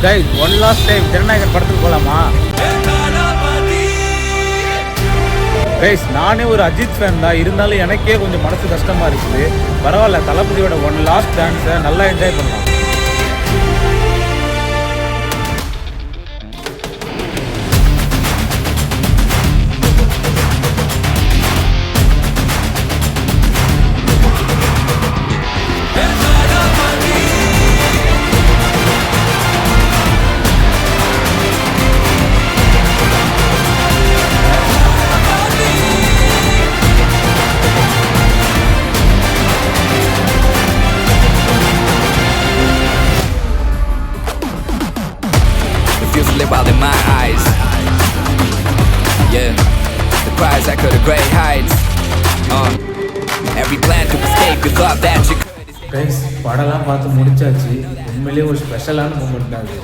Guys one last time Jananayagan படத்துக்கு போகலாமா? Guys நானே ஒரு அஜித் ஃபேன் தான், இருந்தாலும் எனக்கே கொஞ்சம் மனசு கஷ்டமா இருக்குது. பரவாயில்ல, தளபதியோட ஒன் லாஸ்ட் டான்ஸை நல்லா என்ஜாய் பண்ணலாம். Live out in my eyes. Yeah, the cries echo the great heights. Every plan to escape, you thought that you could. Guys படம்லாம் பார்த்து முடிச்சாச்சு. உண்மையிலேயே ஒரு ஸ்பெஷலான மூமெண்ட் தான் அது.